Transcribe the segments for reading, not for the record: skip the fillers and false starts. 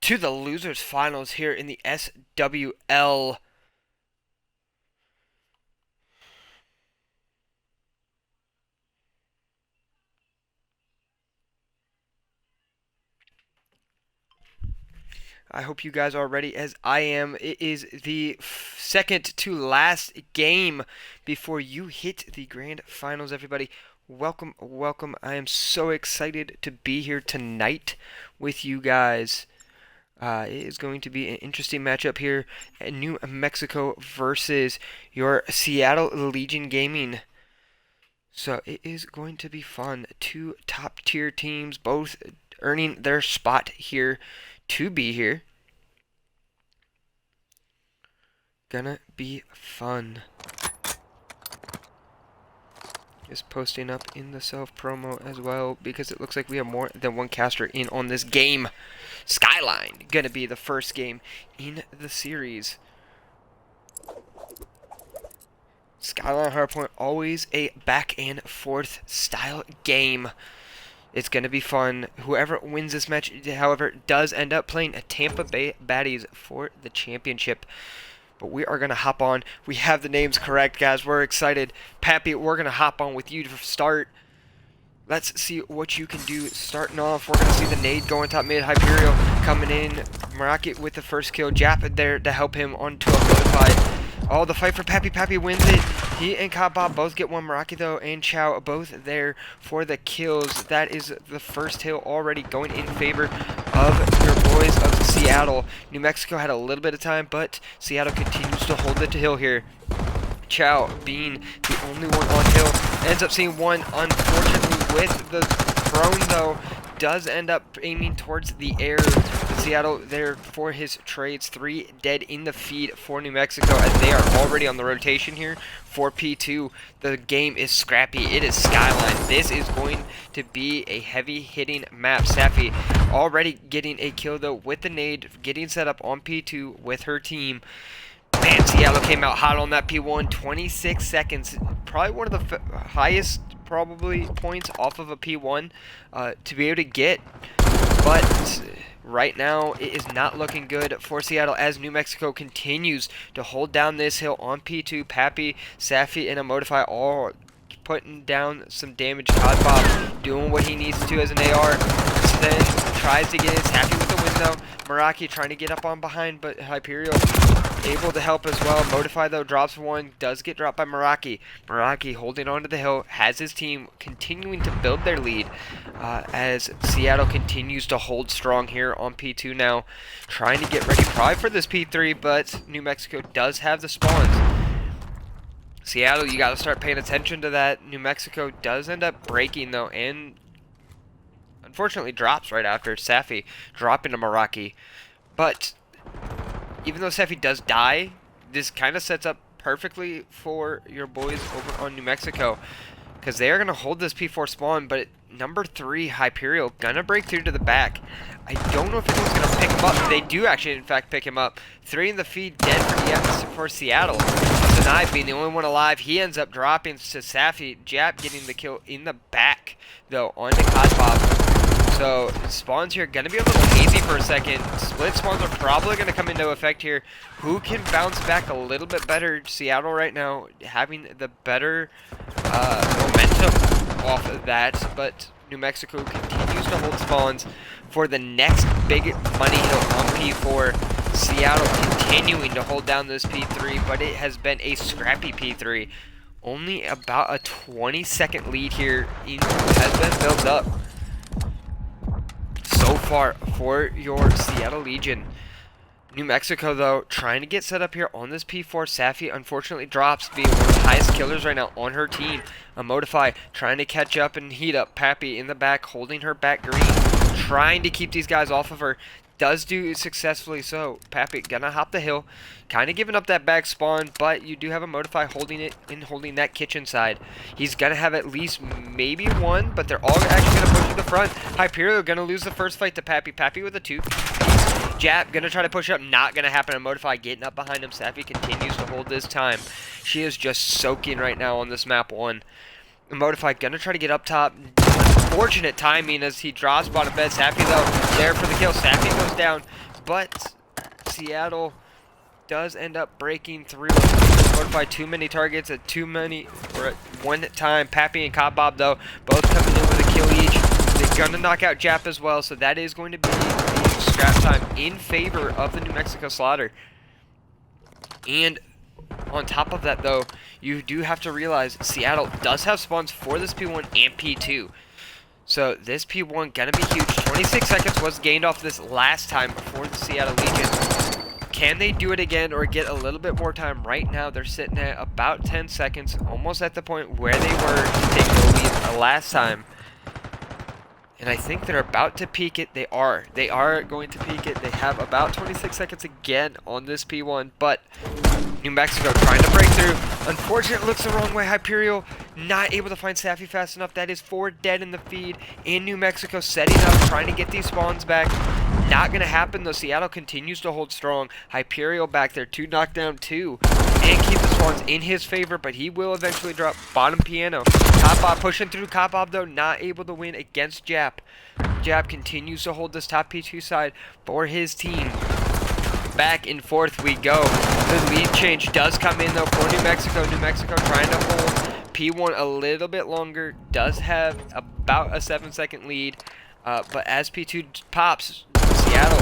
to the Losers Finals here in the SWL. I hope you guys are ready as I am. It is the second to last game before you hit the grand finals, everybody. Welcome, welcome. I am so excited to be here tonight with you guys. It is going to be an interesting matchup here at New Mexico versus your Seattle Legion Gaming. So it is going to be fun. Two top tier teams, both earning their spot here to be here. Gonna be fun. Just posting up in the self promo as well because it looks like we have more than one caster in on this game. Skyline gonna be the first game in the series. Skyline Hardpoint, always a back and forth style game. It's going to be fun. Whoever wins this match, however, does end up playing a Tampa Bay Baddies for the championship. But we are going to hop on. We have the names correct, guys. We're excited. Pappy, we're going to hop on with you to start. Let's see what you can do. Starting off, we're going to see the nade going top mid. Hyperial coming in. Meraki with the first kill. Jap there to help him onto a Modify. Oh, the fight for Pappy. Pappy wins it. He and Bob both get one. Meraki, though, and Chow both there for the kills. That is the first hill already going in favor of your boys of Seattle. New Mexico had a little bit of time, but Seattle continues to hold the hill here. Chow being the only one on hill. Ends up seeing one, unfortunately, with the prone, though. Does end up aiming towards the air. Seattle there for his trades. 3 dead in the feed for New Mexico as they are already on the rotation here for P2. The game is scrappy. It is Skyline. This is going to be a heavy hitting map. Safi already getting a kill though with the nade, getting set up on P2 with her team. Man, Seattle came out hot on that P1. 26 seconds. Probably one of the highest probably points off of a P1 to be able to get. But right now, it is not looking good for Seattle as New Mexico continues to hold down this hill on P2. Pappy, Safi, and Modify all putting down some damage. Bob doing what he needs to as an AR. Then tries to get it. Happy with the window. Meraki trying to get up on behind, but Hyperial able to help as well. Modify, though, drops one. Does get dropped by Meraki. Meraki holding on to the hill. Has his team continuing to build their lead as Seattle continues to hold strong here on P2 now. Trying to get ready probably for this P3, but New Mexico does have the spawns. Seattle, you got to start paying attention to that. New Mexico does end up breaking, though, and unfortunately drops right after Safi dropping to Meraki. But even though Safi does die, this kind of sets up perfectly for your boys over on New Mexico because they are going to hold this P4 spawn, but number 3, Hyperial, going to break through to the back. I don't know if anyone's going to pick him up. They do actually, in fact, pick him up. 3 in the feed, dead for Seattle. Sanai being the only one alive. He ends up dropping to Safi. Jap getting the kill in the back, though, on the Bob. So, spawns here going to be a little hazy for a second. Split spawns are probably going to come into effect here. Who can bounce back a little bit better? Seattle right now having the better momentum off of that. But New Mexico continues to hold spawns for the next big money hill on P4. Seattle continuing to hold down this P3, but it has been a scrappy P3. Only about a 20-second lead here has been built up so far for your Seattle Legion. New Mexico, though, trying to get set up here on this P4. Safi, unfortunately, drops, being one of the highest killers right now on her team. Modify trying to catch up and heat up. Pappy in the back, holding her back green, trying to keep these guys off of her. Does do successfully so. Pappy gonna hop the hill, kind of giving up that back spawn, but you do have a Modify holding it and holding that kitchen side. He's gonna have at least maybe one, but they're all actually gonna push to the front. Hyperial gonna lose the first fight to Pappy. Pappy with a 2. Jap gonna try to push up, not gonna happen. A Modify getting up behind him. Safi continues to hold this time. She is just soaking right now on this map 1. Modify gonna try to get up top. Unfortunate timing as he drops bottom bed. Safi, though, there for the kill. Safi goes down. but Seattle does end up breaking through. Modify too many targets at one time. Pappy and Cop Bob, though, both coming in with a kill each. They're going to knock out Jap as well, so that is going to be the scrap time in favor of the New Mexico Slaughter. And on top of that, though, you do have to realize Seattle does have spawns for this P1 and P2. So this P1 gonna be huge. 26 seconds was gained off this last time for the Seattle Legion. Can they do it again or get a little bit more time? Right now they're sitting at about 10 seconds, almost at the point where they were to take the lead the last time. And I think they're about to peak it. They are going to peak it. They have about 26 seconds again on this P1, but New Mexico trying to break through. Unfortunately, it looks the wrong way. Hyperial not able to find Safi fast enough. That is 4 dead in the feed. In New Mexico setting up, trying to get these spawns back. Not going to happen, though. Seattle continues to hold strong. Hyperial back there to knock down 2 and keep the spawns in his favor, but he will eventually drop bottom piano. Cop Bob pushing through. Cop Bob, though, not able to win against Jap. Jap continues to hold this top P2 side for his team. Back and forth we go. The lead change does come in, though, for New Mexico. New Mexico trying to hold P1 a little bit longer. Does have about a 7-second lead. But as P2 pops, Seattle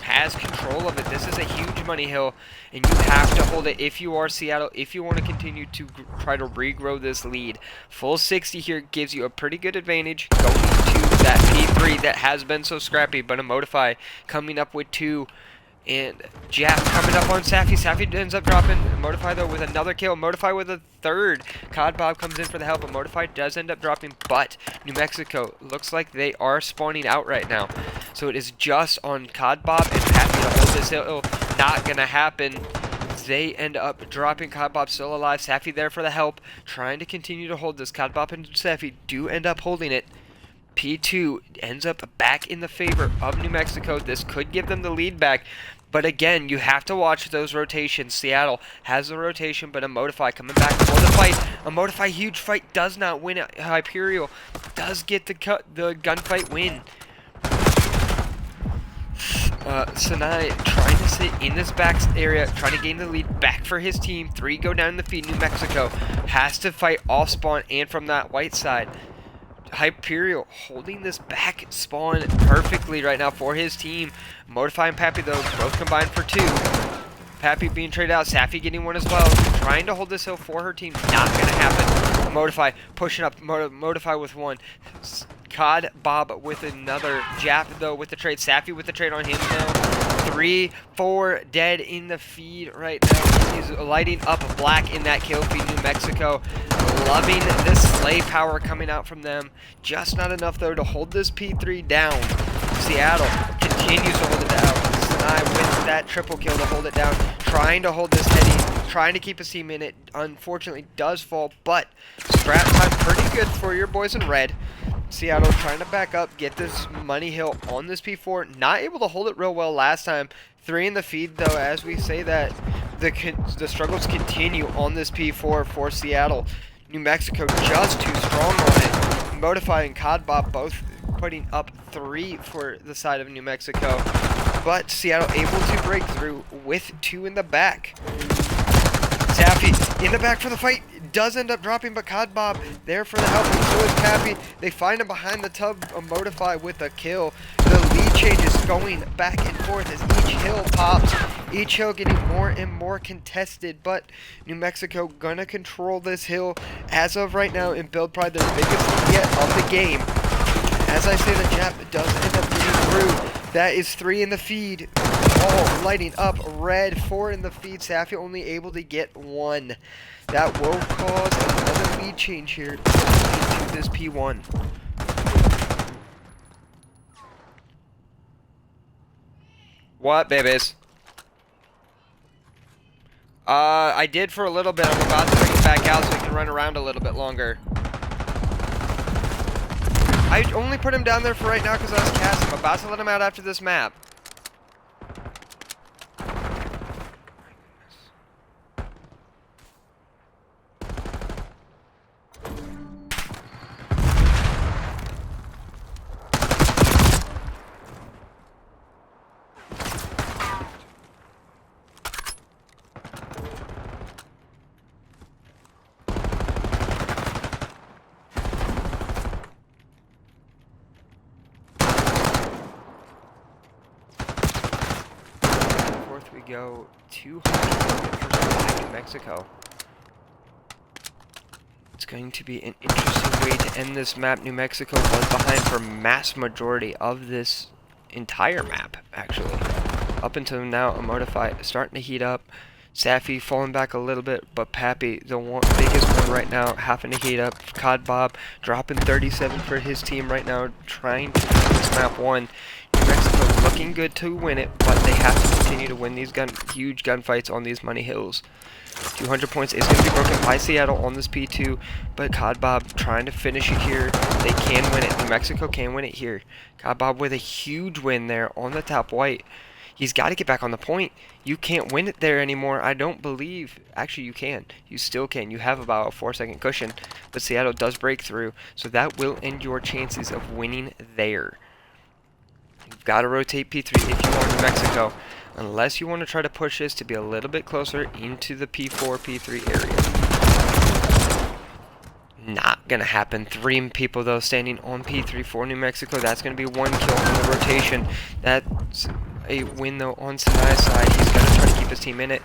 has control of it. This is a huge money hill, and you have to hold it if you are Seattle, if you want to continue to try to regrow this lead. Full 60 here gives you a pretty good advantage going to that P3 that has been so scrappy, but a Modify coming up with 2. And Jap coming up on Safi. Safi ends up dropping. Modify, though, with another kill. Modify with a 3rd. Cod Bob comes in for the help, but Modify does end up dropping. But New Mexico looks like they are spawning out right now. So it is just on Cod Bob and Pappy to hold this hill. Not going to happen. They end up dropping. Cod Bob still alive. Safi there for the help. Trying to continue to hold this. Cod Bob and Safi do end up holding it. P2 ends up back in the favor of New Mexico. This could give them the lead back. But again, you have to watch those rotations. Seattle has the rotation, but a Modify coming back for the fight. A Modify huge fight does not win it. Hyperial does get the gunfight win. Sinai trying to sit in this back area, trying to gain the lead back for his team. 3 go down in the feed. New Mexico has to fight off spawn and from that white side. Hyperial holding this back spawn perfectly right now for his team. Modify and Pappy, though, both combined for 2. Pappy being traded out. Safi getting 1 as well. Trying to hold this hill for her team. Not going to happen. Modify pushing up. Modify with 1. Cod Bob with another. Jap, though, with the trade. Safi with the trade on him now. 3, 4 dead in the feed right now. He's lighting up black in that kill feed. New Mexico loving this slay power coming out from them. Just not enough, though, to hold this P3 down. Seattle continues to hold it down. Sinai with that triple kill to hold it down. Trying to hold this Eddie. Trying to keep a team in it. Unfortunately, does fall, but scrap time pretty good for your boys in red. Seattle trying to back up, get this money hill on this P4. Not able to hold it real well last time. 3 in the feed, though, as we say that the struggles continue on this P4 for Seattle. New Mexico just too strong on it. Modify and Cod Bob both putting up 3 for the side of New Mexico. But Seattle able to break through with 2 in the back. Safi in the back for the fight. Does end up dropping, but Cod Bob there for the help, and so is Pappy. They find him behind the tub of Modify with a kill. The lead change is going back and forth as each hill pops. Each hill getting more and more contested, but New Mexico gonna control this hill as of right now and build probably their biggest lead yet of the game. As I say, the Jap does end up getting through. That is 3 in the feed. All lighting up red. 4 in the feed. Safi only able to get 1. That will cause another lead change here into this P1. What, babies? I did for a little bit. I'm about to bring it back out so we can run around a little bit longer. I only put him down there for right now because I was casting. I'm about to let him out after this map. we go 200 for Black New Mexico. It's going to be an interesting way to end this map. New Mexico was behind for mass majority of this entire map, actually. Up until now, Emotify starting to heat up. Safi falling back a little bit, but Pappy, the biggest one right now, having to heat up. Cod Bob dropping 37 for his team right now, trying to win this map 1. New Mexico looking good to win it, but they have to continue to win these huge gunfights on these money hills. 200 points is going to be broken by Seattle on this P2, but Cod Bob trying to finish it here. They can win it. New Mexico can win it here. Cod Bob with a huge win there on the top white. He's got to get back on the point. You can't win it there anymore, I don't believe. Actually, you can. You still can. You have about a 4-second cushion, but Seattle does break through, so that will end your chances of winning there. You've got to rotate P3 if you want New Mexico, unless you want to try to push this to be a little bit closer into the P4, P3 area. Not going to happen. 3 people, though, standing on P3 for New Mexico. That's going to be 1 kill on the rotation. That's a win, though, on Sinai's side. He's going to try to keep his team in it.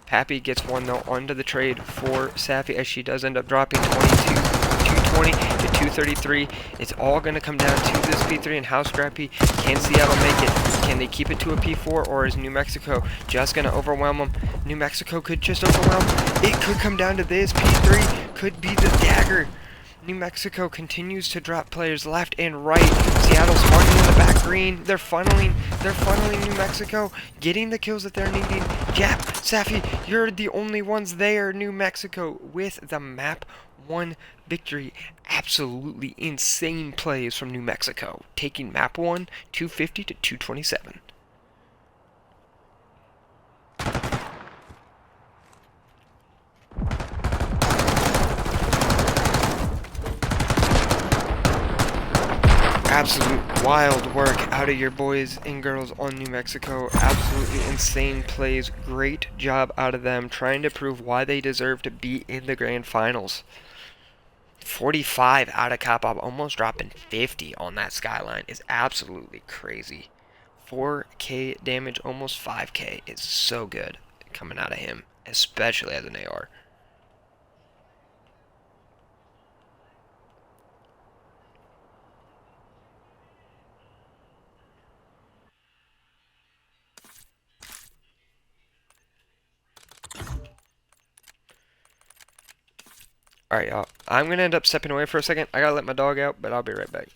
Pappy gets 1, though, onto the trade for Safi, as she does end up dropping 220 to 233. It's all going to come down to this P3 and how scrappy can Seattle make it. Can they keep it to a P4, or is New Mexico just going to overwhelm them? New Mexico could just overwhelm. It could come down to this. P3 could be the dagger. New Mexico continues to drop players left and right. Seattle's funneling in the back green. They're funneling New Mexico, getting the kills that they're needing. Jap, Safi, you're the only ones there. New Mexico with the map 1 victory. Absolutely insane plays from New Mexico, taking map 1 250 to 227. Absolute wild work out of your boys and girls on New Mexico. Absolutely insane plays. Great job out of them, trying to prove why they deserve to be in the grand finals. 45 out of Kapov, almost dropping 50 on that skyline is absolutely crazy. 4k damage, almost 5k is so good coming out of him, especially as an AR. Alright, y'all. I'm going to end up stepping away for a second. I got to let my dog out, but I'll be right back.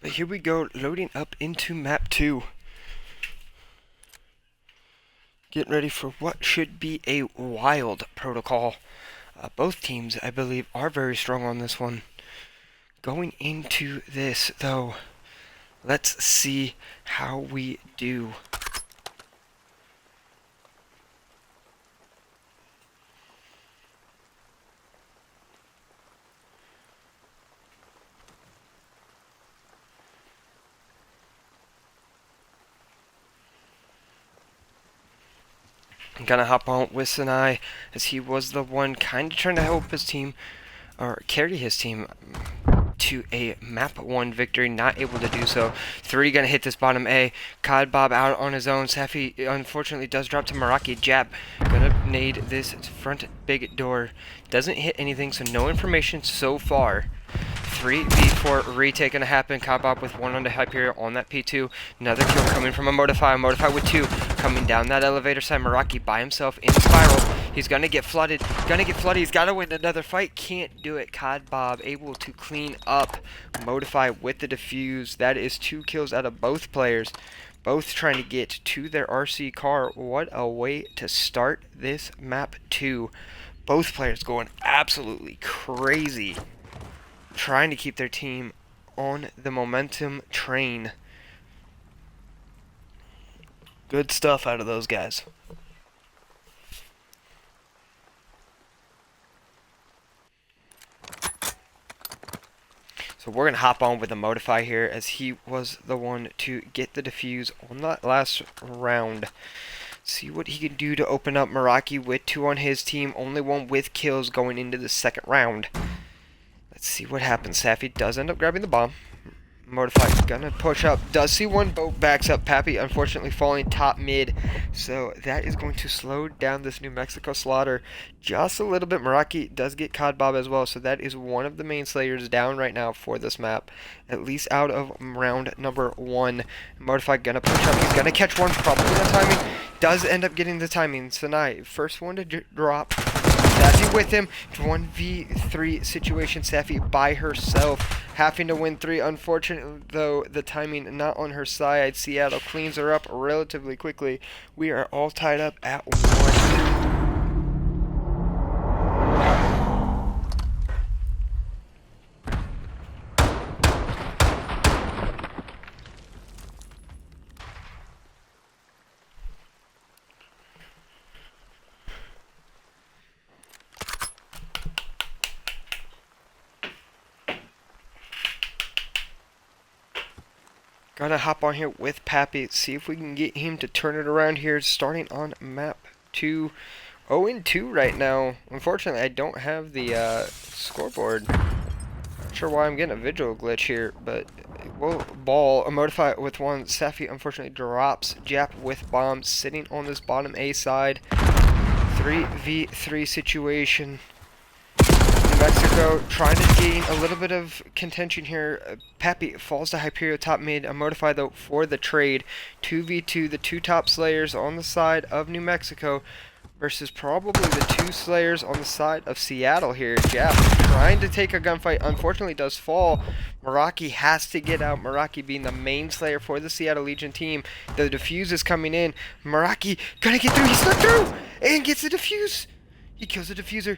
But here we go, loading up into map 2. Getting ready for what should be a wild protocol. Both teams, I believe, are very strong on this one. Going into this, though, let's see how we do. I'm gonna hop on with Sinai, as he was the one kind of trying to help his team, or carry his team to a map 1 victory, not able to do so. 3 gonna hit this bottom A. Cod Bob out on his own. Safi unfortunately does drop to Meraki. Jab gonna nade this front big door. Doesn't hit anything, so no information so far. 3v4 retake gonna happen. Cod Bob with 1 on the Hyperion on that P2. Another kill coming from a Modify. Modify with 2 coming down that elevator side. Meraki by himself in spiral. He's gonna get flooded. He's gotta win another fight. Can't do it. Cod Bob able to clean up. Modify with the defuse. That is 2 kills out of both players. Both trying to get to their RC car. What a way to start this map 2. Both players going absolutely crazy, trying to keep their team on the momentum train. Good stuff out of those guys. So we're going to hop on with the Modify here, as he was the one to get the defuse on that last round. See what he can do to open up. Meraki with 2 on his team, only 1 with kills going into the second round. Let's see what happens. Safi does end up grabbing the bomb. Modify gonna push up. Does see 1 boat, backs up. Pappy unfortunately falling top mid. So that is going to slow down this New Mexico slaughter just a little bit. Meraki does get Cod Bob as well. So that is one of the main slayers down right now for this map. At least out of round number 1. Modify gonna push up. He's gonna catch 1. Probably the timing. Does end up getting the timing. Sinai, first one to drop. Safi with him. 1v3 situation. Safi by herself, having to win 3. Unfortunately, though, the timing not on her side. Seattle cleans her up relatively quickly. We are all tied up at 1. Gonna hop on here with Pappy, see if we can get him to turn it around here, starting on map 2. 0-2 right now. Unfortunately, I don't have the scoreboard. Not sure why I'm getting a visual glitch here, but we'll ball. A Modify with 1. Safi unfortunately drops. Jap with bombs, sitting on this bottom A side. 3v3 situation. Mexico trying to gain a little bit of contention here. Pappy falls to Hyperion top mid. A Modify though for the trade. 2v2, the 2 top slayers on the side of New Mexico versus probably the 2 slayers on the side of Seattle here. Jap trying to take a gunfight, unfortunately does fall. Meraki has to get out. Meraki being the main slayer for the Seattle Legion team. The defuse is coming in. Meraki gonna get through. He snuck through and gets the defuse. He kills the diffuser.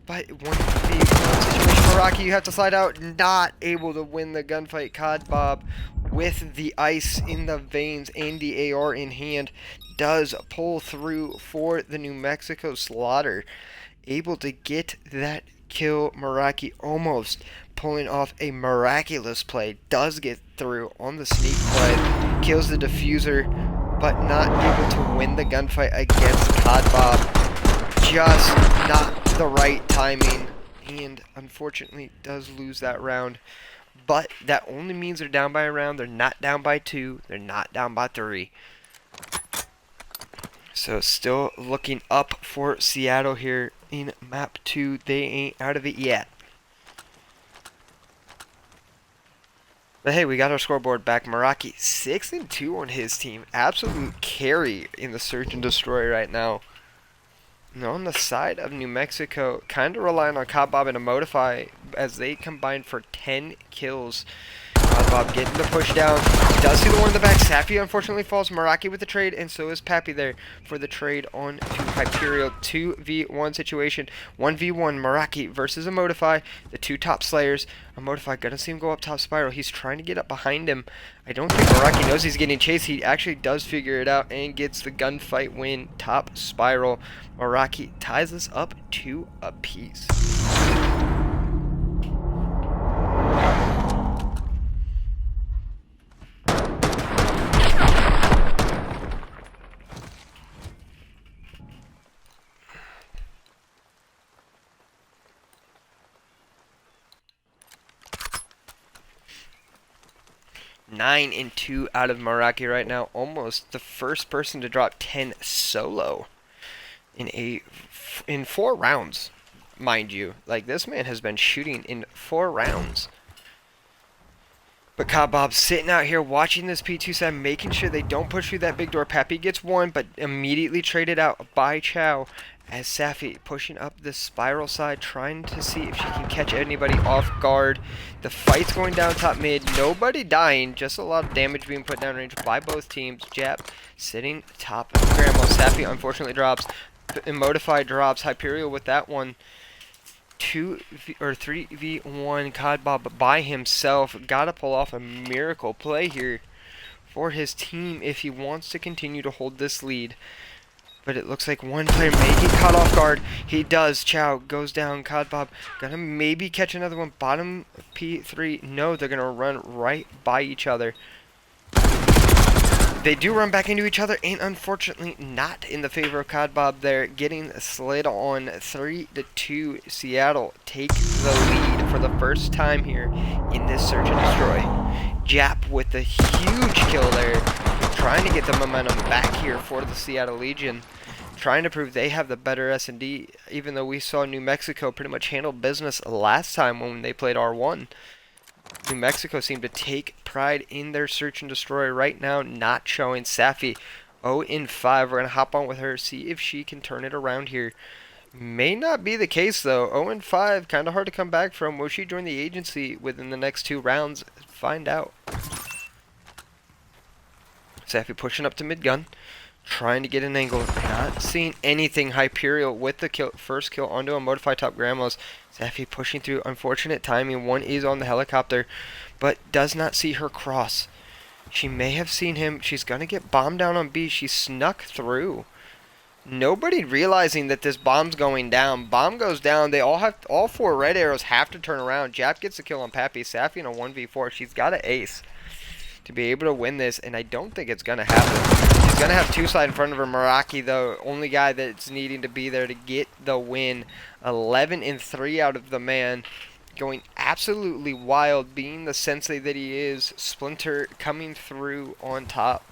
But 1v1 situation. Meraki, you have to slide out. Not able to win the gunfight. Cod Bob, with the ice in the veins and the AR in hand, does pull through for the New Mexico slaughter. Able to get that kill. Meraki almost pulling off a miraculous play. Does get through on the sneak play. Kills the diffuser, but not able to win the gunfight against Cod Bob. Just not the right timing, and unfortunately does lose that round. But that only means they're down by a round. They're not down by 2. They're not down by 3. So still looking up for Seattle here in map 2. They ain't out of it yet. But hey, we got our scoreboard back. Meraki 6-2 on his team. Absolute carry in the Search and Destroy right now. And on the side of New Mexico, kind of relying on Cod Bob and a Modify as they combined for 10 kills. Bob getting the push down. Does see the one in the back. Safi unfortunately falls. Meraki with the trade, and so is Pappy there for the trade on to Hyperial. 2v1 situation. 1v1 Meraki versus Emotify, the two top slayers. Emotify gonna see him go up top spiral. He's trying to get up behind him. I don't think Meraki knows he's getting chased. He actually does figure it out and gets the gunfight win. Top spiral. Meraki ties us up 2 apiece. Nine and 2 out of Meraki right now. Almost the first person to drop 10 solo in 4 rounds, mind you. Like, this man has been shooting in 4 rounds. But Kabob's sitting out here watching this P27, making sure they don't push through that big door. Pappy gets one, but immediately traded out by Chow. As Safi pushing up the spiral side, trying to see if she can catch anybody off guard. The fight's going down top mid. Nobody dying, just a lot of damage being put down range by both teams. Jap sitting top Grandma. Safi unfortunately drops. Emotify drops. Hyperial with that one. 3v1 Codbob by himself. Gotta pull off a miracle play here for his team if he wants to continue to hold this lead. But it looks like one player may get caught off guard. He does. Chow goes down. Codbob gonna maybe catch another one. Bottom P3. No, they're gonna run right by each other. They do run back into each other, and unfortunately not in the favor of Codbob there. Getting slid on 3-2. Seattle take the lead for the first time here in this search and destroy. Jap with the huge kill there. Trying to get the momentum back here for the Seattle Legion. Trying to prove they have the better S&D, even though we saw New Mexico pretty much handle business last time when they played R1. New Mexico seemed to take pride in their search and destroy. Right now, not showing. Safi 0-5. We're going to hop on with her, see if she can turn it around here. May not be the case, though. 0-5, kind of hard to come back from. Will she join the agency within the next 2 rounds? Find out. Safi pushing up to mid-gun, trying to get an angle. Not seeing anything. Hyperial with the first kill onto a Modify top Grandmas. Safi pushing through. Unfortunate timing. One is on the helicopter, but does not see her cross. She may have seen him. She's going to get bombed down on B. She snuck through. Nobody realizing that this bomb's going down. Bomb goes down. They all 4 red arrows have to turn around. Jap gets the kill on Pappy. Safi in a 1v4. She's got an ace to be able to win this, and I don't think it's going to happen. She's going to have 2 slide in front of her. Meraki, though, only guy that's needing to be there to get the win. 11-3 out of the man. Going absolutely wild, being the sensei that he is. Splinter coming through on top.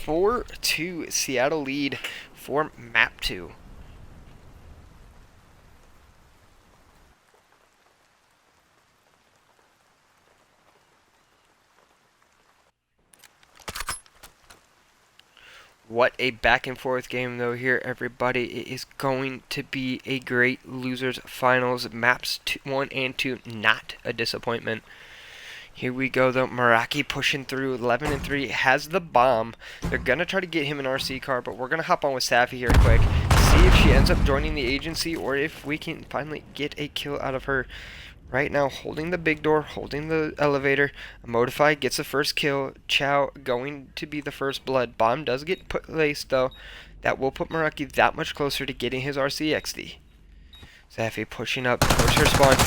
4-2 Seattle lead for map 2. What a back and forth game though here, everybody. It is going to be a great losers finals. Maps 1 and 2, not a disappointment. Here we go though. Meraki pushing through. 11-3 has the bomb. They're gonna try to get him an RC car, but we're gonna hop on with Safi here quick. See if she ends up joining the agency or if we can finally get a kill out of her. Right now, holding the big door, holding the elevator. Modify gets the first kill. Chow going to be the first blood. Bomb does get placed, though. That will put Meraki that much closer to getting his RCXD. Safi pushing up towards her spawn.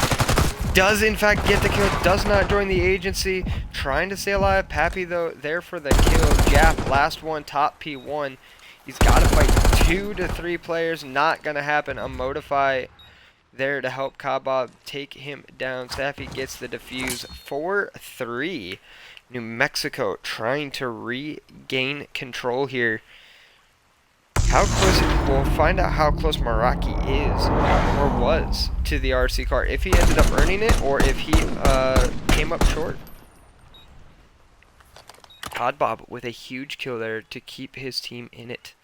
Does, in fact, get the kill. Does not join the agency. Trying to stay alive. Pappy, though, there for the kill. Jap, last one, top P1. He's got to fight 2 to 3 players. Not going to happen. A Modify there to help Kabob take him down. Safi gets the defuse. 4-3. New Mexico trying to regain control here. How close, we'll find out how close Meraki is, or was, to the RC car. If he ended up earning it, or if he came up short. Codbob with a huge kill there to keep his team in it.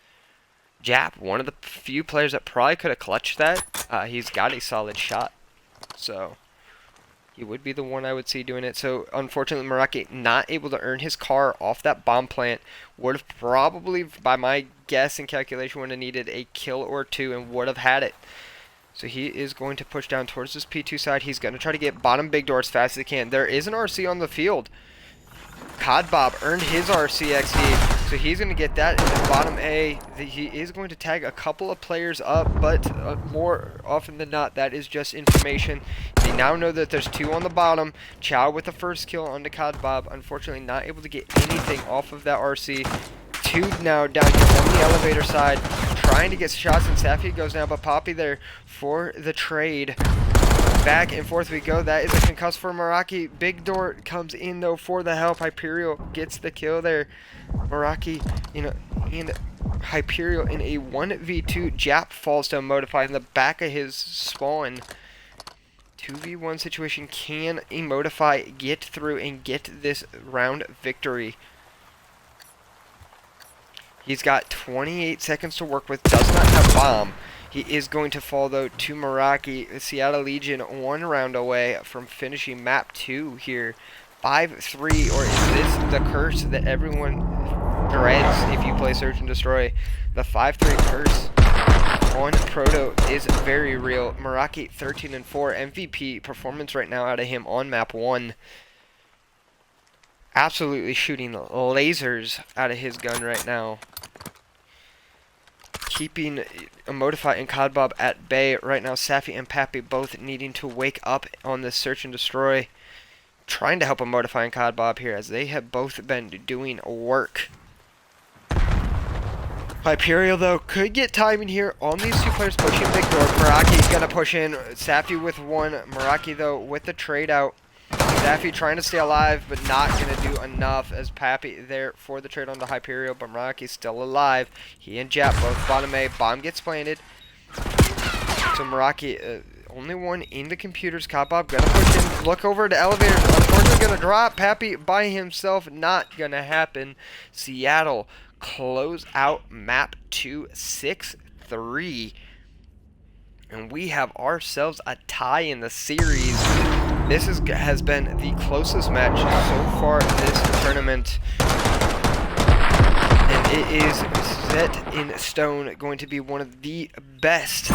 Jap, one of the few players that probably could have clutched that. He's got a solid shot. So, He would be the one I would see doing it. So unfortunately, Meraki not able to earn his car off that bomb plant. Would have probably, by my guess and calculation, would have needed a kill or two and would have had it. So he is going to push down towards this P2 side. He's going to try to get bottom big door as fast as he can. There is an RC on the field. Cod Bob earned his RCXD, so he's going to get that in the bottom A. He is going to tag a couple of players up, but more often than not, that is just information. They now know that there's 2 on the bottom. Chow with the first kill on the Cod Bob. Unfortunately, not able to get anything off of that RC. 2 now down here on the elevator side, trying to get shots, and Safi goes now, but Poppy there for the trade. Back and forth we go. That is a concuss for Meraki. Big door comes in though for the help. Hyperial gets the kill there. Meraki, and Hyperial in a 1v2. Jap falls to Emotify in the back of his spawn. 2v1 situation. Can Emotify get through and get this round victory? He's got 28 seconds to work with. Does not have bomb. He is going to fall, though, to Meraki. Seattle Legion 1 round away from finishing map 2 here. 5-3, or is this the curse that everyone dreads if you play Search and Destroy? The 5-3 curse on Proto is very real. Meraki 13-4. MVP performance right now out of him on map 1. Absolutely shooting lasers out of his gun right now. Keeping Emotify and Cod Bob at bay right now. Safi and Pappy both needing to wake up on this Search and Destroy. Trying to help Emotify and Cod Bob here as they have both been doing work. Hyperial, though, could get timing here on these 2 players pushing big door. Meraki's going to push in. Safi with 1. Meraki, though, with the trade out. Safi trying to stay alive, but not going to do enough as Pappy there for the trade on the Hyperial, but Meraki's still alive. He and Jap both bottom A. Bomb gets planted. So Meraki, only one in the computers. Cod Bob going to push in. Look over to elevator. Unfortunately going to drop. Pappy by himself. Not going to happen. Seattle close out map 2, 6-3. And we have ourselves a tie in the series. This has been the closest match so far this tournament. And it is set in stone, going to be one of the best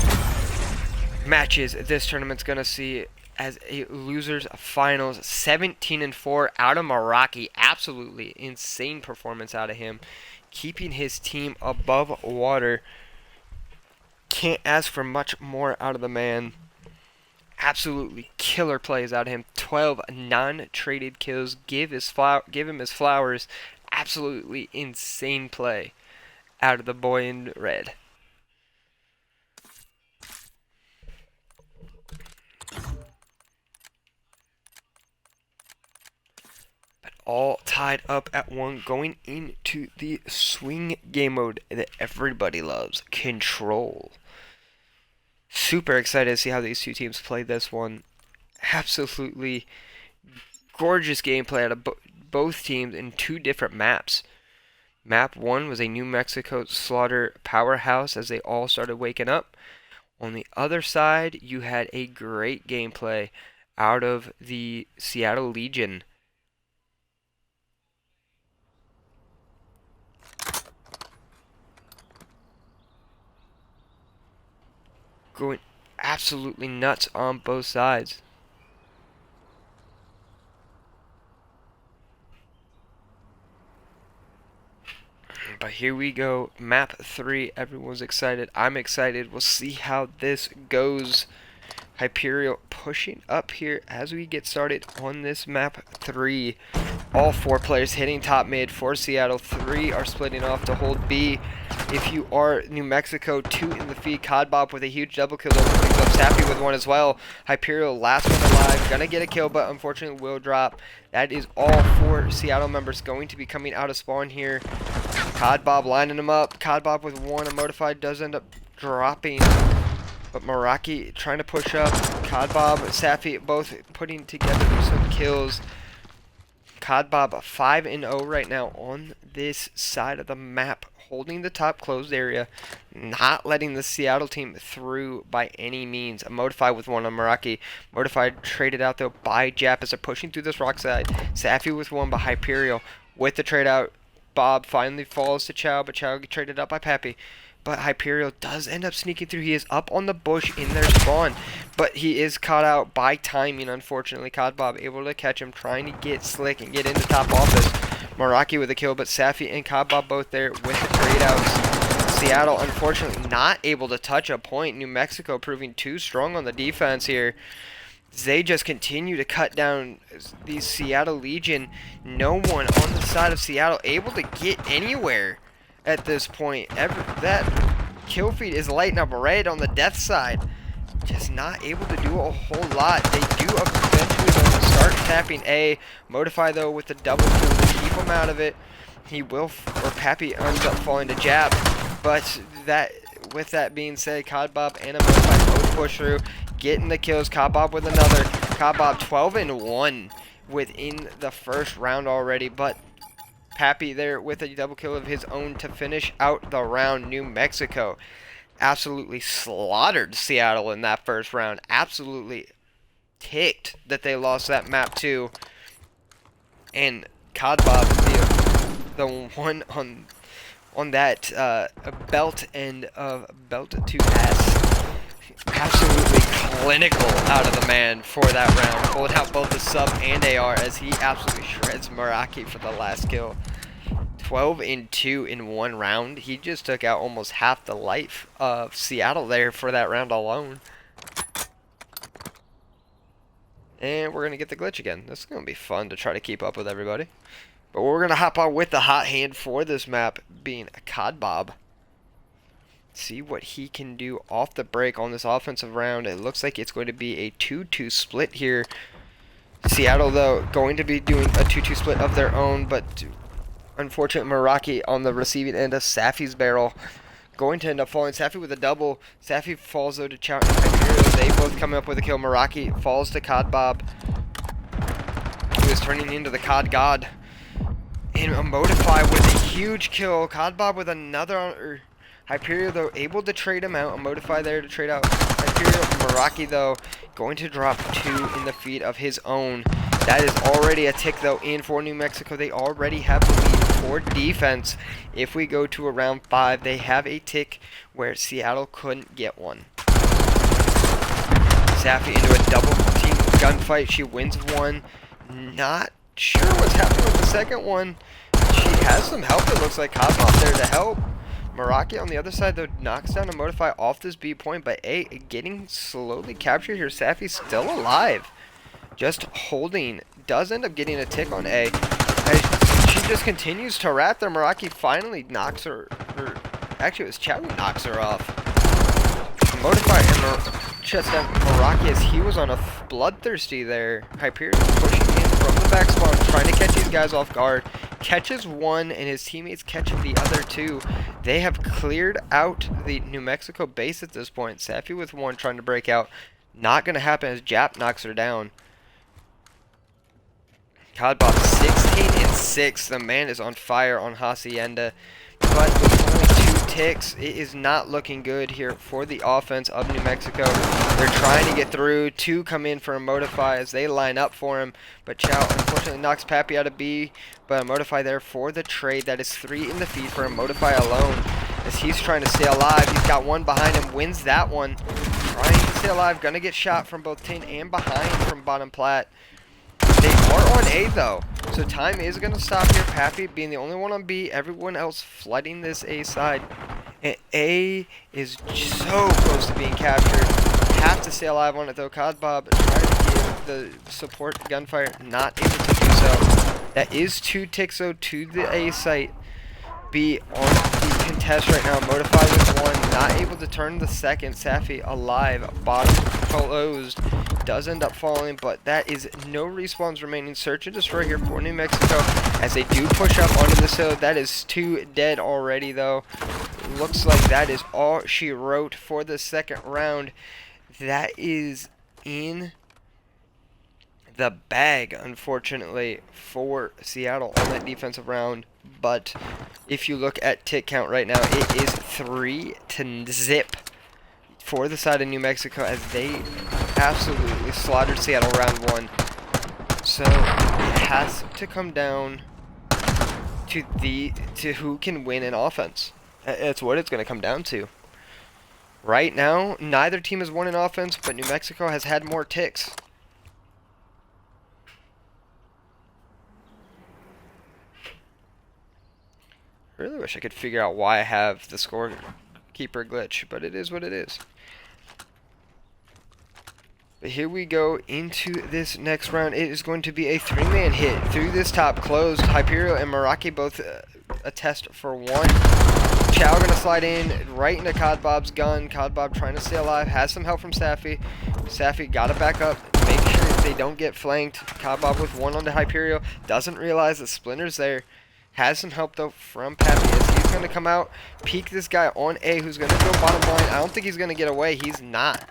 matches this tournament's going to see as a losers finals. 17-4 out of Meraki. Absolutely insane performance out of him. Keeping his team above water. Can't ask for much more out of the man. Absolutely killer plays out of him. 12 non-traded kills. Give him his flowers. Absolutely insane play out of the boy in red. But all tied up at 1 going into the swing game mode that everybody loves. Control. Super excited to see how these 2 teams play this one. Absolutely gorgeous gameplay out of both teams in 2 different maps. Map 1 was a New Mexico slaughter powerhouse as they all started waking up. On the other side, you had a great gameplay out of the Seattle Legion. Going absolutely nuts on both sides. But here we go, map 3. Everyone's excited. I'm excited. We'll see how this goes. Hyperial pushing up here as we get started on this map 3. All 4 players hitting top mid for Seattle. 3 are splitting off to hold B. If you are New Mexico, 2 in the feed. Cod Bob with a huge double kill. Opens up Sappy with 1 as well. Hyperial, last one alive. Gonna get a kill, but unfortunately will drop. That is all 4 Seattle members going to be coming out of spawn here. Cod Bob lining them up. Cod Bob with 1. Emotified does end up dropping. But Meraki trying to push up. Cod Bob, Safi both putting together some kills. Cod Bob 5-0 right now on this side of the map, holding the top closed area, not letting the Seattle team through by any means. Modify with one on Meraki. Modify traded out though by Jap as they're pushing through this rock side. Safi with one by Hyperial with the trade out. Bob finally falls to Chow, but Chow gets traded out by Pappy. But Hyperial does end up sneaking through. He is up on the bush in their spawn, but he is caught out by timing, unfortunately. Codbob able to catch him, trying to get slick and get into top office. Meraki with a kill, but Safi and Codbob both there with the trade outs. Seattle, unfortunately, not able to touch a point. New Mexico proving too strong on the defense here. They just continue to cut down the Seattle Legion. No one on the side of Seattle able to get anywhere at this point. That kill feed is lighting up red on the death side. Just not able to do a whole lot. They do eventually start tapping A. Modify though with the double kill to keep him out of it. He will, or Pappy ends up falling to Jap. But with that being said, Codbob and a Modify both push through, getting the kills. Codbob with another. Codbob 12-1 within the first round already, but Pappy there with a double kill of his own to finish out the round. New Mexico absolutely slaughtered Seattle in that first round. Absolutely ticked that they lost that map too. And Codbob, the one on that belt end of belt to S, absolutely clinical out of the man for that round. Pulled out both the sub and AR as he absolutely shreds Meraki for the last kill. 12-2 in one round. He just took out almost half the life of Seattle there for that round alone. And we're going to get the glitch again. This is going to be fun to try to keep up with everybody. But we're going to hop on with the hot hand for this map, being a Codbob. See what he can do off the break on this offensive round. It looks like it's going to be a 2-2 split here. Seattle, though, going to be doing a 2-2 split of their own, but unfortunate Meraki on the receiving end of Safi's barrel. Going to end up falling. Safi with a double. Safi falls, though, to Chow and Hyperial. They both coming up with a kill. Meraki falls to Codbob, who is turning into the Cod God. And a Modify with a huge kill. Codbob with another. Hyperial, though, able to trade him out. A Modify there to trade out Hyperial. Meraki, though, going to drop 2 in the feed of his own. That is already a tick, though, in for New Mexico. They already have the lead for defense. If we go to a round 5, they have a tick where Seattle couldn't get one. Safi into a double team gunfight. She wins one. Not sure what's happening with the second one. She has some help, it looks like. Cosmos there to help. Meraki on the other side, though, knocks down a Modify off this B point, but A, getting slowly captured here. Safi's still alive. Just holding. Does end up getting a tick on A. As she just continues to wrap there. Meraki finally knocks her. Actually, it was Chow who knocks her off. Modify and shuts down Meraki as he was on a bloodthirsty there. Hyperion pushing in from the back spawn, trying to catch these guys off guard. Catches one, and his teammates catch the other 2. They have cleared out the New Mexico base at this point. Safi with one trying to break out. Not going to happen as Jap knocks her down. Codbob 16-6. The man is on fire on Hacienda. But with only 2 ticks, it is not looking good here for the offense of New Mexico. They're trying to get through. 2 come in for a Modify as they line up for him. But Chow unfortunately knocks Pappy out of B. But a Modify there for the trade. That is 3 in the feed for a Modify alone. As he's trying to stay alive. He's got one behind him. Wins that one. Trying to stay alive. Gonna get shot from both tin and behind from bottom plat. They are on A, though, so time is going to stop here. Pappy being the only one on B, everyone else flooding this A side. And A is so close to being captured. Have to stay alive on it, though. Codbob trying to give the support gunfire, not able to do so. That is 2 ticks, though, to the A site. B on the contest right now. Modify with 1, not able to turn the second. Safi alive, bottom closed. Does end up falling, but that is no respawns remaining. Search and destroy here for New Mexico as they do push up onto this hill. That is 2 dead already, though. Looks like that is all she wrote for the second round. That is in the bag, unfortunately, for Seattle on that defensive round. but if you look at tick count right now, it is 3-0 for the side of New Mexico as they absolutely slaughtered Seattle round 1. So it has to come down to who can win an offense. That's what it's going to come down to. Right now, neither team has won an offense, but New Mexico has had more ticks. I really wish I could figure out why I have the scorekeeper glitch, but it is what it is. But here we go into this next round. It is going to be a 3-man hit through this top closed. Hyperion and Meraki both attest for 1. Chow gonna slide in right into Codbob's gun. Codbob trying to stay alive. Has some help from Safi. Safi gotta back up. Make sure they don't get flanked. Codbob with 1 onto Hyperion. Doesn't realize the Splinter's there. Has some help though from Pappy as he's gonna come out. Peek this guy on A who's gonna go bottom line. I don't think he's gonna get away. He's not.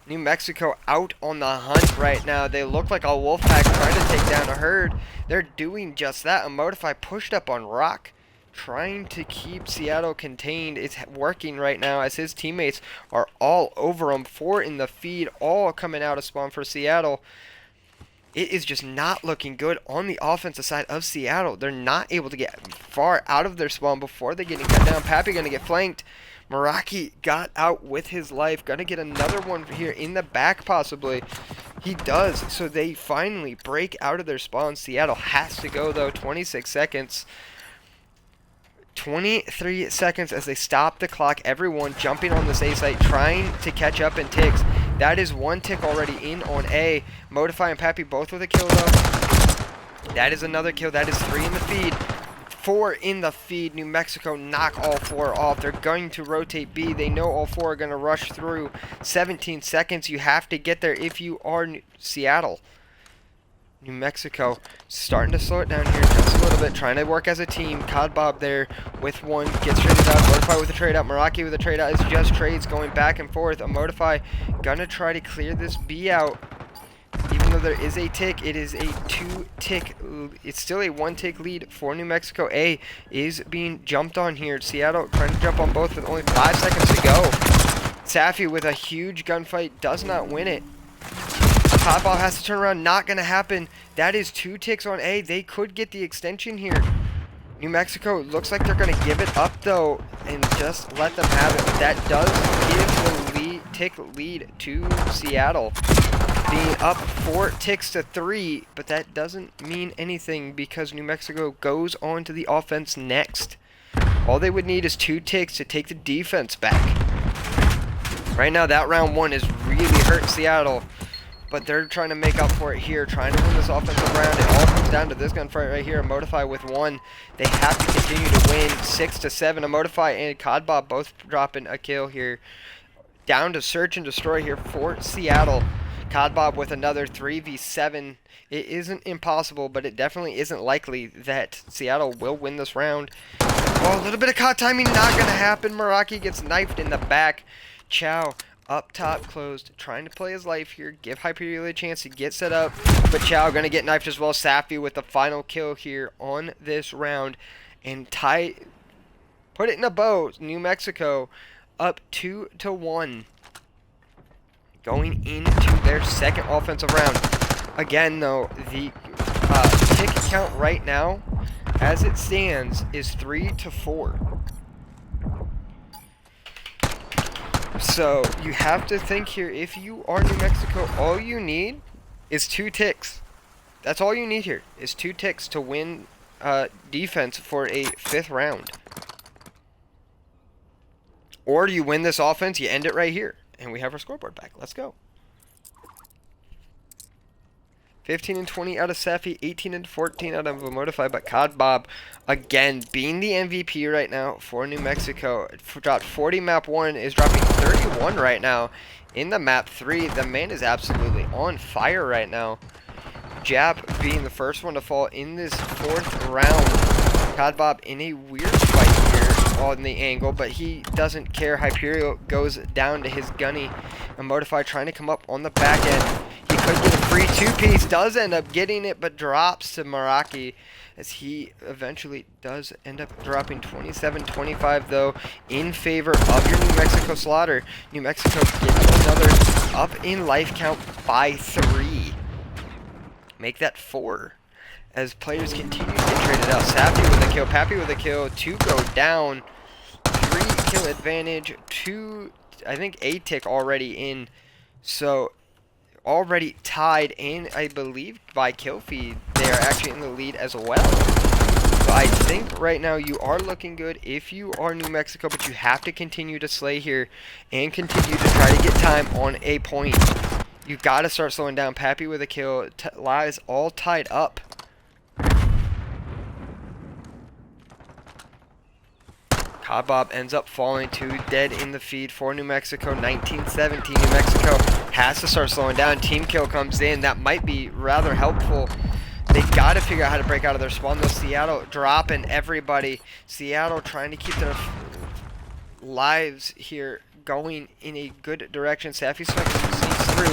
New Mexico out on the hunt right now. They look like a wolf pack trying to take down a herd. They're doing just that. A Modify pushed up on Rock, trying to keep Seattle contained. It's working right now as his teammates are all over him. 4 in the feed, all coming out of spawn for Seattle. It is just not looking good on the offensive side of Seattle. They're not able to get far out of their spawn before they're getting cut down. Pappy gonna get flanked. Meraki got out with his life. Gonna get another one here in the back possibly. He does. So they finally break out of their spawn. Seattle has to go though. 26 seconds. 23 seconds as they stop the clock. Everyone jumping on this A site trying to catch up in ticks. That is 1 tick already in on A. Modify and Pappy both with a kill though. That is another kill. That is 3 in the feed. 4 in the feed. New Mexico knock all 4 off. They're going to rotate B. They know all 4 are going to rush through. 17 seconds. You have to get there if you are Seattle. New Mexico starting to slow it down here just a little bit. Trying to work as a team. Codbob there with 1. Gets traded out. Modify with a trade out. Meraki with a trade out. It's just trades going back and forth. A Modify gonna try to clear this B out. Even though there is a tick, it is a 2-tick. It's still a 1-tick lead for New Mexico. A is being jumped on here. Seattle trying to jump on both with only 5 seconds to go. Safi with a huge gunfight does not win it. Codball has to turn around. Not going to happen. That is 2 ticks on A. They could get the extension here. New Mexico looks like they're going to give it up though and just let them have it. That does give the tick lead to Seattle, being up 4 ticks to 3, but that doesn't mean anything because New Mexico goes on to the offense next. All they would need is 2 ticks to take the defense back. Right now, that round 1 is really hurting Seattle, but they're trying to make up for it here, trying to win this offensive round. It all comes down to this gunfight right here. A Modify with 1. They have to continue to win 6-7. A Modify and Codbob both dropping a kill here. Down to search and destroy here for Seattle. Codbob with another 3v7. It isn't impossible, but it definitely isn't likely that Seattle will win this round. Oh, a little bit of caught timing, not going to happen. Meraki gets knifed in the back. Chow up top closed, trying to play his life here. Give Hyperion a chance to get set up, but Chow going to get knifed as well. Safi with the final kill here on this round. And put it in a bow. New Mexico up 2-1. Going into their second offensive round. Again, though, the tick count right now, as it stands, is 3-4. So you have to think here, if you are New Mexico, all you need is 2 ticks. That's all you need here, is 2 ticks to win defense for a 5th round. Or you win this offense, you end it right here. And we have our scoreboard back. Let's go. 15-20 out of Safi, 18-14 out of Modify, but Codbob, again, being the MVP right now for New Mexico. Dropped 40 map 1, is dropping 31 right now in the map 3. The man is absolutely on fire right now. Jab being the first one to fall in this 4th round. Codbob in a weird fight here on the angle, but he doesn't care. Hyperion goes down to his gunny. And Modify trying to come up on the back end. He Could get a free two-piece. Does end up getting it, but drops to Meraki as he eventually does end up dropping 27-25, though, in favor of your New Mexico Slaughter. New Mexico getting another up in life count by 3. Make that 4 as players continue to get traded out. Sappy with a kill, Pappy with a kill, 2 go down, 3 kill advantage, 2, I think a tick already in, so already tied in, I believe, by kill feed. They are actually in the lead as well. So I think right now you are looking good if you are New Mexico, but you have to continue to slay here and continue to try to get time on a point. You got to start slowing down. Pappy with a kill, lies all tied up. Kabob ends up falling to dead in the feed for New Mexico. 19-17. New Mexico has to start slowing down. Team kill comes in. That might be rather helpful. They got to figure out how to break out of their spawn, though. Seattle dropping everybody. Seattle trying to keep their lives here going in a good direction. Safi sneaks through.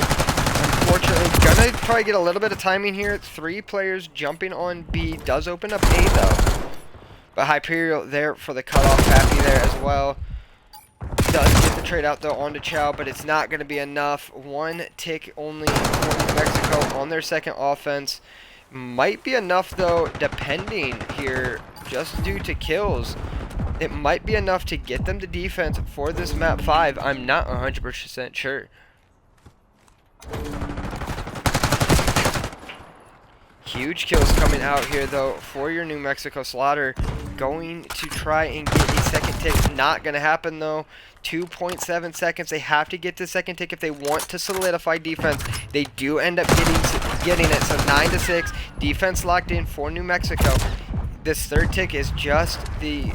Unfortunately, gonna probably get a little bit of timing here. 3 players jumping on B. Does open up A, though. But Hyperion there for the cutoff. Pappy there as well. Does get the trade out though onto Chow, but it's not going to be enough. 1 tick only for New Mexico on their second offense. Might be enough though, depending here, just due to kills. It might be enough to get them to defense for this map 5. I'm not 100% sure. Huge kills coming out here, though, for your New Mexico Slaughter. Going to try and get a second tick. Not going to happen, though. 2.7 seconds. They have to get the second tick if they want to solidify defense. They do end up getting it. So 9-6. Defense locked in for New Mexico. This third tick is just the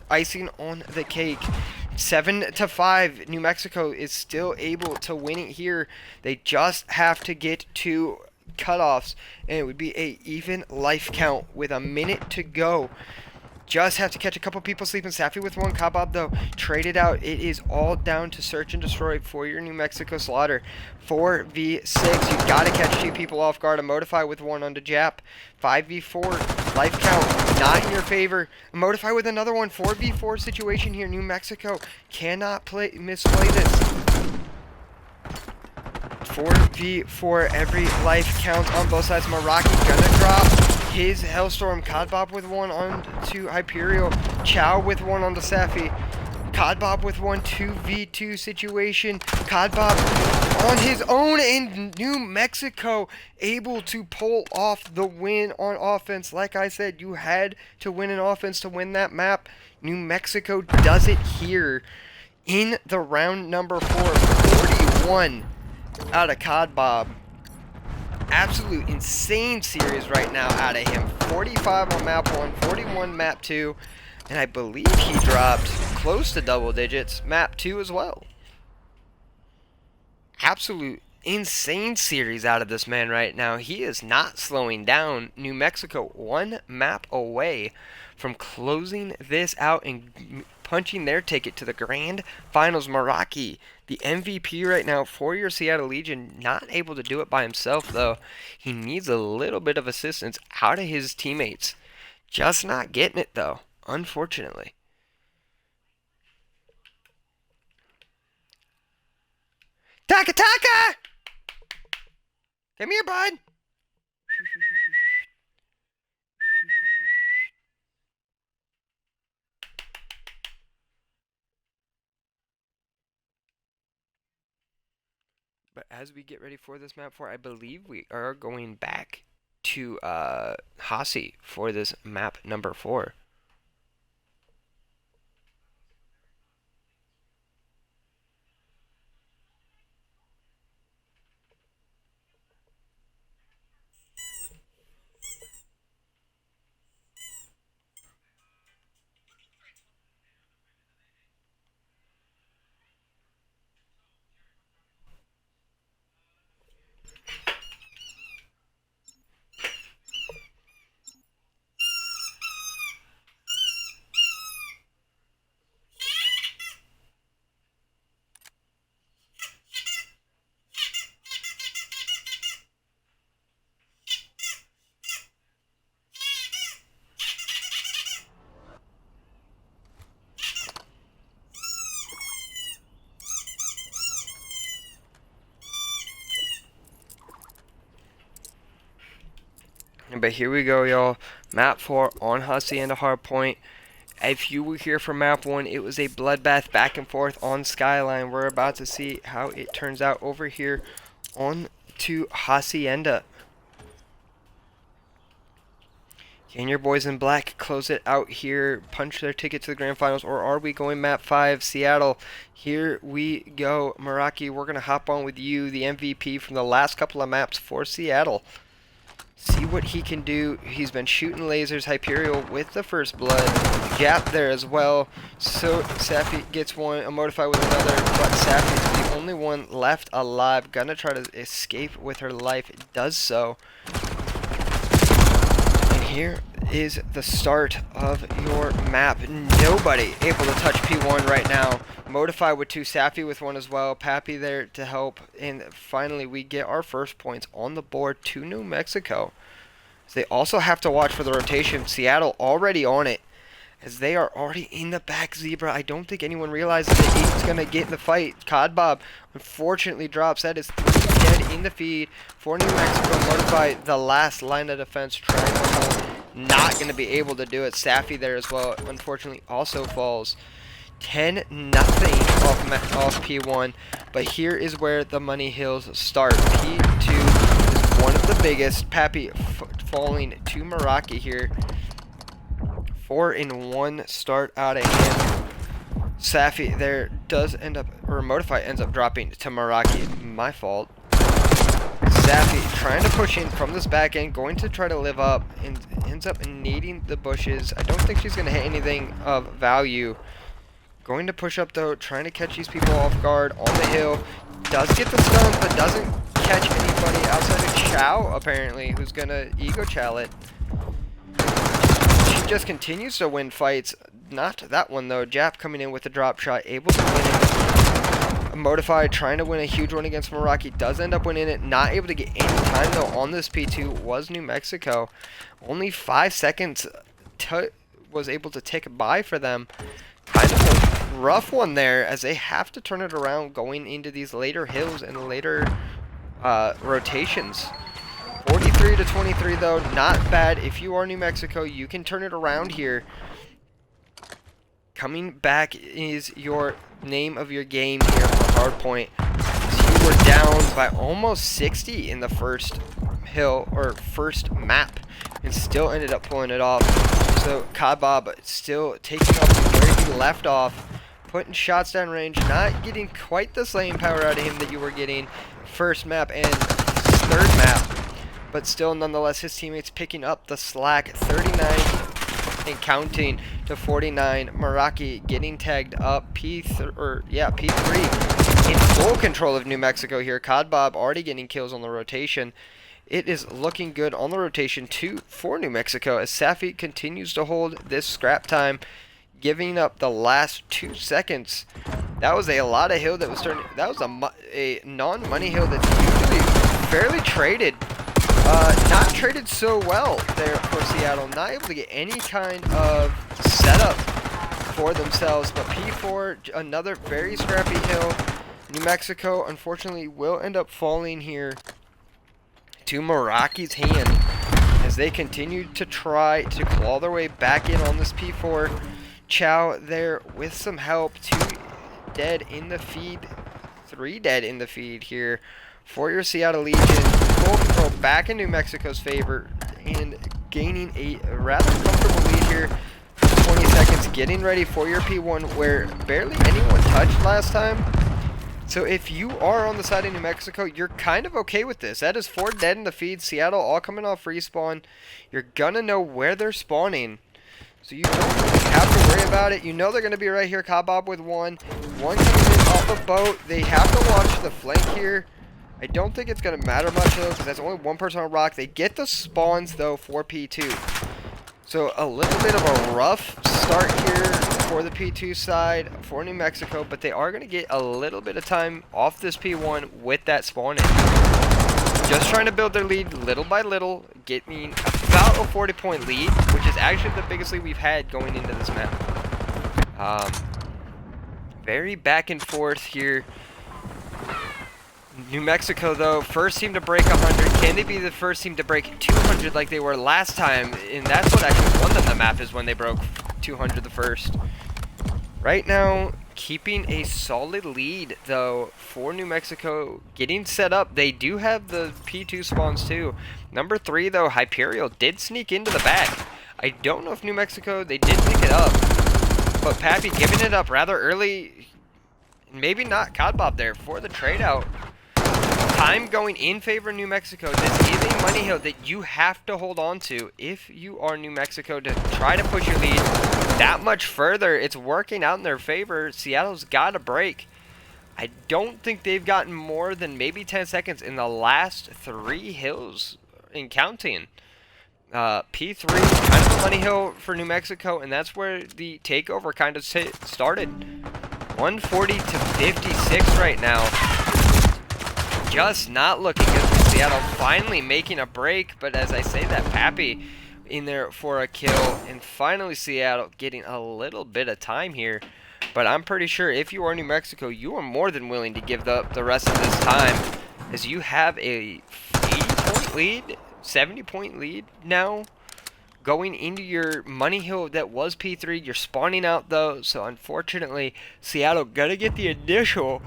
icing on the cake. 7-5. New Mexico is still able to win it here. They just have to get to cutoffs, and it would be a even life count with a minute to go. Just have to catch a couple people sleeping. Safi with 1. Kabob, though, traded out. It is all down to search and destroy for your New Mexico Slaughter. 4v6. You got to catch 2 people off guard. A Modify with 1 onto Jap. 5v4. Life count not in your favor. A Modify with another one. 4v4 situation here. New Mexico cannot misplay this. 4v4, every life counts on both sides. Meraki gonna drop his Hellstorm. Codbob with 1 on to Hyperion. Chow with 1 on the Safi. Codbob with 1, 2v2 situation. Codbob on his own, and New Mexico able to pull off the win on offense. Like I said, you had to win an offense to win that map. New Mexico does it here in the round number 4. 41 out of Codbob. Absolute insane series right now out of him. 45 on map 1, 41 map 2, and I believe he dropped close to double digits map 2 as well. Absolute insane series out of this man right now. He is not slowing down. New Mexico 1 map away from closing this out and punching their ticket to the grand finals. Meraki, the MVP right now for your Seattle Legion, not able to do it by himself, though. He needs a little bit of assistance out of his teammates. Just not getting it, though, unfortunately. Taka Taka! Come here, bud. But as we get ready for this map 4, I believe we are going back to Hasi for this map number 4. But here we go, y'all. Map 4 on Hacienda Hardpoint. If you were here for map 1, it was a bloodbath back and forth on Skyline. We're about to see how it turns out over here on to Hacienda. Can your boys in black close it out here, punch their ticket to the grand finals, or are we going map 5, Seattle? Here we go. Meraki, we're going to hop on with you, the MVP from the last couple of maps for Seattle. See what he can do. He's been shooting lasers. Hyperial with the first blood. Gap there as well. So Safi gets one. Emotify with another. But Safi is the only one left alive. Gonna try to escape with her life. Does so. And here is the start of your map. Nobody able to touch P1 right now. Modify with 2, Safi with 1 as well. Pappy there to help. And finally, we get our first points on the board to New Mexico. So they also have to watch for the rotation. Seattle already on it, as they are already in the back zebra. I don't think anyone realizes that he's going to get in the fight. Cod Bob unfortunately drops. That is 3 dead in the feed for New Mexico. Modify the last line of defense. Trying to hold. Not going to be able to do it. Safi there as well, unfortunately, also falls. 10-0 off P1, but here is where the money hills start. P2 is one of the biggest. Pappy falling to Meraki here. 4-1 start out of him. Safi there does end up, or Modify ends up dropping to Meraki. My fault. Safi trying to push in from this back end, going to try to live up, and ends up needing the bushes. I don't think she's going to hit anything of value. Going to push up though, trying to catch these people off guard on the hill. Does get the stuns, but doesn't catch anybody outside of Chow, apparently, who's gonna ego chow it. She just continues to win fights. Not that one though. Jap coming in with the drop shot, able to win it. Modify trying to win a huge one against Meraki. Does end up winning it. Not able to get any time though on this P2 was New Mexico. Only 5 seconds was able to tick by for them. Kind of a rough one there, as they have to turn it around going into these later hills and later rotations. 43-23 though, not bad. If you are New Mexico, you can turn it around here. Coming back is your name of your game here on Hardpoint. So you were down by almost 60 in the first hill, or first map, and still ended up pulling it off. So Kabob still taking up where he left off, putting shots down range, not getting quite the slaying power out of him that you were getting first map and third map, but still nonetheless his teammates picking up the slack. 39 and counting to 49. Meraki getting tagged up. P3 in full control of New Mexico here. Codbob already getting kills on the rotation. It is looking good on the rotation for New Mexico as Safi continues to hold this scrap time, giving up the last 2 seconds. That was a lot of hill that was turning. That was a non-money hill that's usually fairly traded. Not traded so well there for Seattle. Not able to get any kind of setup for themselves. But P4, another very scrappy hill. New Mexico, unfortunately, will end up falling here to Meraki's hand as they continue to try to claw their way back in on this P4. Chow there with some help. 2 dead in the feed. 3 dead in the feed here for your Seattle Legion. Full control back in New Mexico's favor and gaining a rather comfortable lead here for 20 seconds. Getting ready for your P1 where barely anyone touched last time. So if you are on the side of New Mexico, you're kind of okay with this. That is 4 dead in the feed. Seattle all coming off respawn. You're gonna know where they're spawning, so you don't really have to worry about it. You know they're gonna be right here. Kabob with 1 coming in off a boat. They have to watch the flank here. I don't think it's gonna matter much though, because that's only 1 person on rock. They get the spawns though for P2. So a little bit of a rough start here for the P2 side for New Mexico, but they are going to get a little bit of time off this P1 with that spawning. Just trying to build their lead little by little, getting about a 40-point lead, which is actually the biggest lead we've had going into this map. Very back and forth here. New Mexico, though, first team to break 100. Can they be the first team to break 200 like they were last time? And that's what actually won them the map, is when they broke 200 the first. Right now, keeping a solid lead, though, for New Mexico. Getting set up. They do have the P2 spawns, too. Number 3, though, Hyperial did sneak into the back. I don't know if New Mexico, they did pick it up. But Pappy giving it up rather early. Maybe not Codbob there for the trade out. Time going in favor of New Mexico. This is a money hill that you have to hold on to if you are New Mexico to try to push your lead that much further. It's working out in their favor. Seattle's got a break. I don't think they've gotten more than maybe 10 seconds in the last 3 hills in counting. P3, kind of a money hill for New Mexico, and that's where the takeover kind of started. 140 to 56 right now. Just not looking good for Seattle. Finally making a break, but as I say that, Pappy in there for a kill, and finally Seattle getting a little bit of time here. But I'm pretty sure if you are New Mexico, you are more than willing to give up the rest of this time, as you have a 80-point lead, 70-point lead now, going into your money hill that was P3. You're spawning out, though, so unfortunately, Seattle gonna get the initial.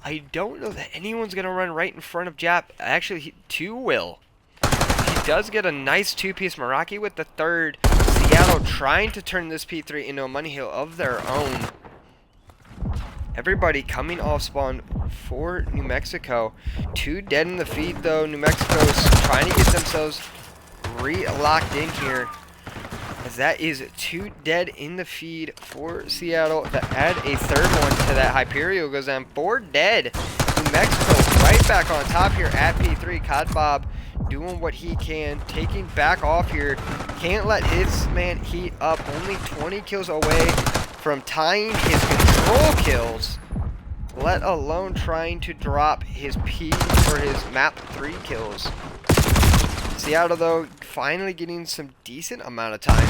I don't know that anyone's going to run right in front of Jap. Actually, 2 will. He does get a nice 2-piece Meraki with the 3rd. Seattle trying to turn this P3 into a money hill of their own. Everybody coming off spawn for New Mexico. 2 dead in the feed, though. New Mexico's trying to get themselves re-locked in here, as that is 2 dead in the feed for Seattle. To add a 3rd one to that, Hyperial goes down. 4 dead. New Mexico right back on top here at P3. Codbob doing what he can, taking back off here. Can't let his man heat up. Only 20 kills away from tying his control kills, let alone trying to drop his P for his map 3 kills. Seattle, though, finally getting some decent amount of time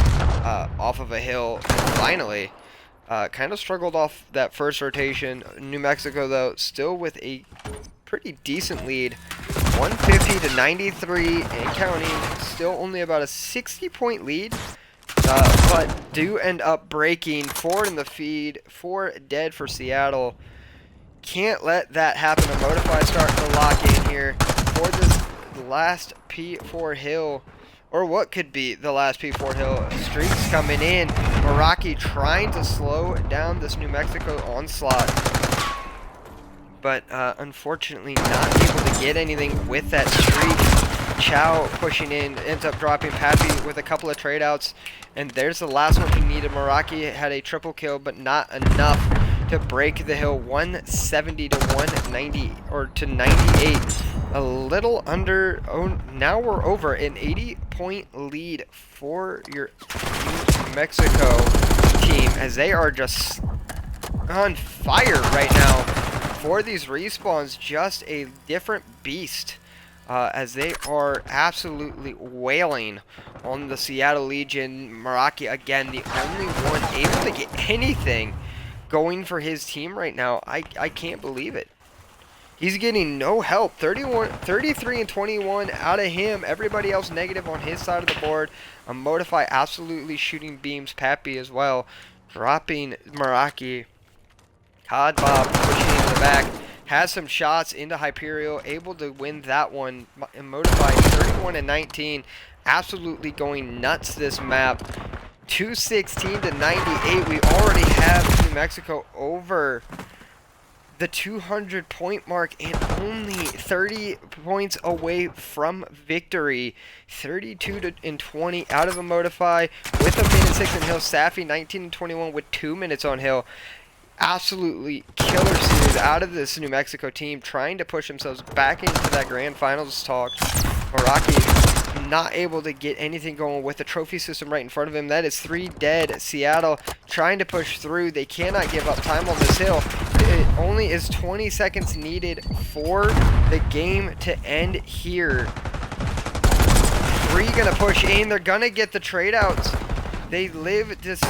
off of a hill. Finally, kind of struggled off that first rotation. New Mexico, though, still with a pretty decent lead. 150 to 93 and counting. Still only about a 60-point lead. But do end up breaking. 4 in the feed. 4 dead for Seattle. Can't let that happen. A Modify starting to lock in here for this last P4 hill, or what could be the last P4 hill. Streaks coming in. Meraki trying to slow down this New Mexico onslaught, but unfortunately not able to get anything with that streak. Chow pushing in, ends up dropping Pappy with a couple of trade outs, and there's the last one he needed. Meraki had a triple kill, but not enough to break the hill. 170 to 190, or to 98. A little under. Oh, now we're over an 80-point lead for your New Mexico team, as they are just on fire right now for these respawns. Just a different beast, as they are absolutely wailing on the Seattle Legion. Meraki, again, the only one able to get anything going for his team right now. I can't believe it. He's getting no help. 33 and 21 out of him. Everybody else negative on his side of the board. A Modify absolutely shooting beams. Pappy as well, dropping Meraki. Codbob pushing into the back. Has some shots into Hyperial. Able to win that one. Modify 31 and 19. Absolutely going nuts this map. 216 to 98. We already have New Mexico over the 200-point mark and only 30 points away from victory. 32 to 20 out of a Modify with a minute 6 on hill. Safi 19 and 21 with 2 minutes on hill. Absolutely killer series out of this New Mexico team, trying to push themselves back into that grand finals talk. Meraki not able to get anything going with the trophy system right in front of him. That is 3 dead. Seattle trying to push through. They cannot give up time on this hill. It only is 20 seconds needed for the game to end here. 3 gonna push in. They're gonna get the trade outs. They live to see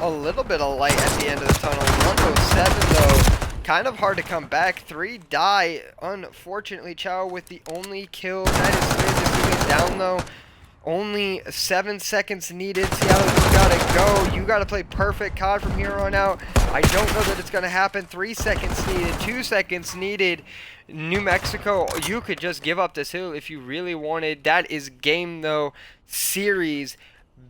a little bit of light at the end of the tunnel. 107 though kind of hard to come back. 3 die. Unfortunately, Chow with the only kill. That is Smith is moving down though. Only 7 seconds needed. Seattle, you gotta go. You gotta play perfect COD from here on out. I don't know that it's gonna happen. 3 seconds needed. 2 seconds needed. New Mexico, you could just give up this hill if you really wanted. That is game though. Series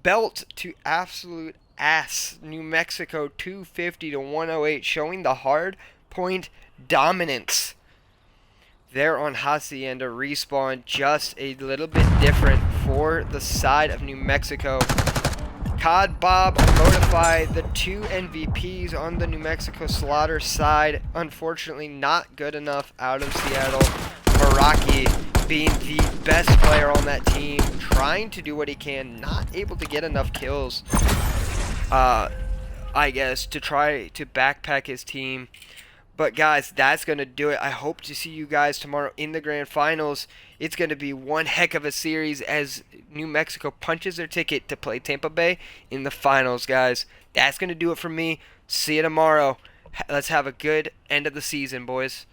belt to absolute ass. New Mexico 250 to 108, showing the hard point dominance there on Hacienda. Respawn just a little bit different for the side of New Mexico. COD Bob, Modify, the 2 MVPs on the New Mexico Slaughter side. Unfortunately, not good enough out of Seattle. Meraki being the best player on that team, trying to do what he can, not able to get enough kills, I guess, to try to backpack his team. But guys, that's going to do it. I hope to see you guys tomorrow in the grand finals. It's going to be one heck of a series as New Mexico punches their ticket to play Tampa Bay in the finals, guys. That's going to do it for me. See you tomorrow. Let's have a good end of the season, boys.